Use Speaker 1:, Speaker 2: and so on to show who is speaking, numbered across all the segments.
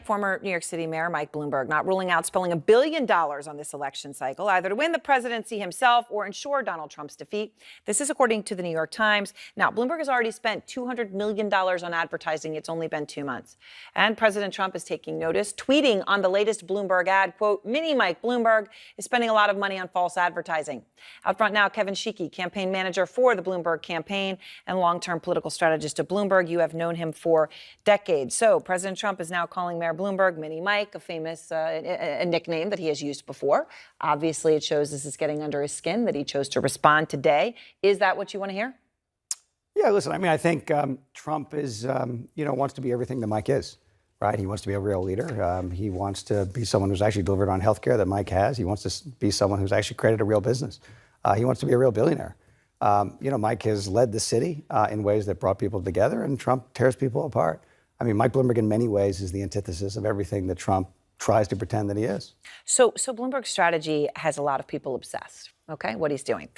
Speaker 1: former New York City Mayor Mike Bloomberg not ruling out spending $1 billion on this election cycle, either to win the presidency himself or ensure Donald Trump's defeat. This is according to the New York Times. Now, Bloomberg has already spent $200 million on advertising. It's only been 2 months. And President Trump is taking notice, tweeting on the latest Bloomberg ad, quote, "Mini Mike Bloomberg is spending a lot of money on false advertising." Out front now, Kevin Sheekey, campaign manager for the Bloomberg campaign and long-term political strategist of Bloomberg. You have known him for decades. So President Trump is now calling Mayor Bloomberg Mini Mike, a famous a nickname that he has used before. Obviously, it shows this is getting under his skin that he chose to respond today. Is that what you want to hear?
Speaker 2: Yeah, listen, I mean, I think Trump is, wants to be everything that Mike is, right? He wants to be a real leader. He wants to be someone who's actually delivered on health care that Mike has. He wants to be someone who's actually created a real business. He wants to be a real billionaire. Mike has led the city in ways that brought people together, and Trump tears people apart. I mean, Mike Bloomberg in many ways is the antithesis of everything that Trump tries to pretend that he is.
Speaker 1: So Bloomberg's strategy has a lot of people obsessed. Okay, what he's doing.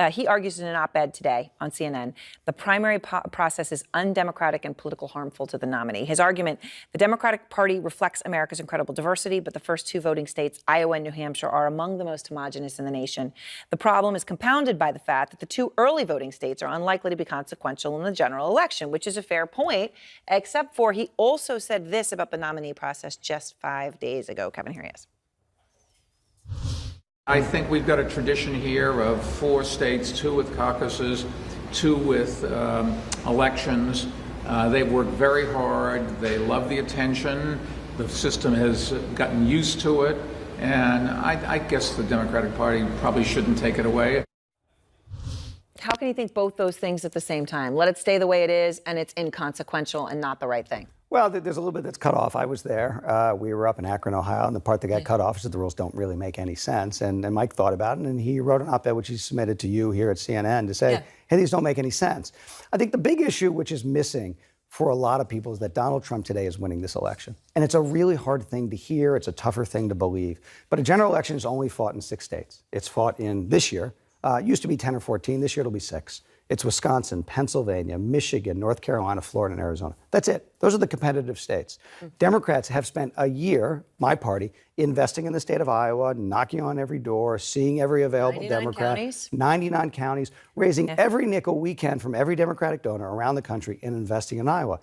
Speaker 1: He argues in an op-ed today on CNN, the primary process is undemocratic and political harmful to the nominee. His argument, the Democratic Party reflects America's incredible diversity, but the first two voting states, Iowa and New Hampshire, are among the most homogenous in the nation. The problem is compounded by the fact that the two early voting states are unlikely to be consequential in the general election, which is a fair point, except for he also said this about the nominee process just 5 days ago. Kevin, here he is.
Speaker 3: I think we've got a tradition here of 4 states, 2 with caucuses, 2 with elections. They've worked very hard. They love the attention. The system has gotten used to it. And I guess the Democratic Party probably shouldn't take it away.
Speaker 1: How can you think both those things at the same time? Let it stay the way it is, and it's inconsequential and not the right thing.
Speaker 2: Well, there's a little bit that's cut off. I was there. We were up in Akron, Ohio, and the part that got cut off is that the rules don't really make any sense. And Mike thought about it, and he wrote an op-ed, which he submitted to you here at CNN to say, hey, these don't make any sense. I think the big issue, which is missing for a lot of people, is that Donald Trump today is winning this election. And it's a really hard thing to hear. It's a tougher thing to believe. But a general election is only fought in 6 states. It's fought in this year. It used to be 10 or 14. This year it'll be 6. It's Wisconsin, Pennsylvania, Michigan, North Carolina, Florida, and Arizona. That's it. Those are the competitive states. Democrats have spent a year, my party, investing in the state of Iowa, knocking on every door, seeing every available
Speaker 1: 99
Speaker 2: Democrat.
Speaker 1: counties.
Speaker 2: 99 counties, raising every nickel we can from every Democratic donor around the country and investing in Iowa.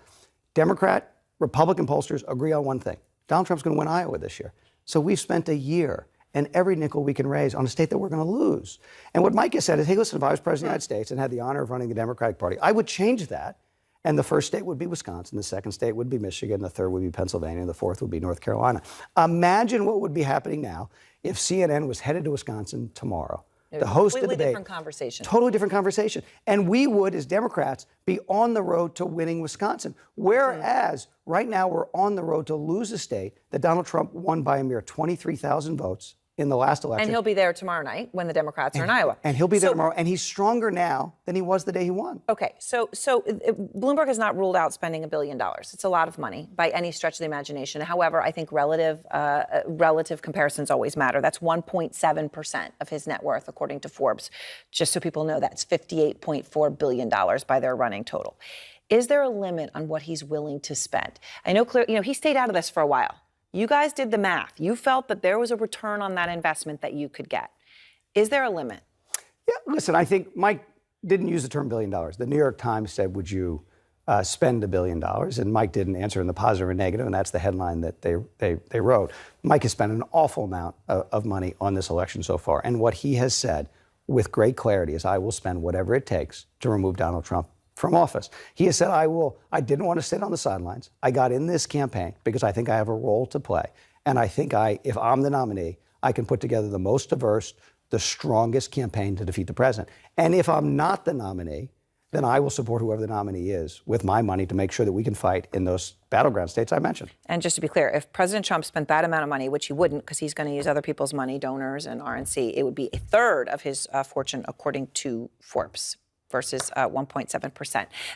Speaker 2: Democrat, Republican pollsters agree on one thing. Donald Trump's going to win Iowa this year. So we've spent a year and every nickel we can raise on a state that we're going to lose. And what Mike has said is, hey, listen, if I was president of the United States and had the honor of running the Democratic Party, I would change that. And the first state would be Wisconsin, the second state would be Michigan, the third would be Pennsylvania, and the fourth would be North Carolina. Imagine what would be happening now if CNN was headed to Wisconsin tomorrow. The host of the debate.
Speaker 1: Different conversation.
Speaker 2: Totally different conversation. And we would, as Democrats, be on the road to winning Wisconsin. Whereas right now we're on the road to lose a state that Donald Trump won by a mere 23,000 votes in the last election.
Speaker 1: And he'll be there tomorrow night when the Democrats are in Iowa.
Speaker 2: And he'll be there tomorrow. And he's stronger now than he was the day he won.
Speaker 1: Okay, so Bloomberg has not ruled out spending $1 billion. It's a lot of money by any stretch of the imagination. However, I think relative comparisons always matter. That's 1.7% of his net worth, according to Forbes. Just so people know, that's $58.4 billion by their running total. Is there a limit on what he's willing to spend? I know, he stayed out of this for a while. You guys did the math. You felt that there was a return on that investment that you could get. Is there a limit?
Speaker 2: Yeah, listen, I think Mike didn't use the term $1 billion. The New York Times said, would you spend $1 billion? And Mike didn't answer in the positive or negative, and that's the headline that they wrote. Mike has spent an awful amount of money on this election so far. And what he has said with great clarity is, I will spend whatever it takes to remove Donald Trump from office. He has said, I didn't want to sit on the sidelines. I got in this campaign because I think I have a role to play. And I think if I'm the nominee, I can put together the most diverse, the strongest campaign to defeat the president. And if I'm not the nominee, then I will support whoever the nominee is with my money to make sure that we can fight in those battleground states I mentioned.
Speaker 1: And just to be clear, if President Trump spent that amount of money, which he wouldn't because he's going to use other people's money, donors and RNC, it would be a third of his fortune, according to Forbes, versus 1.7%.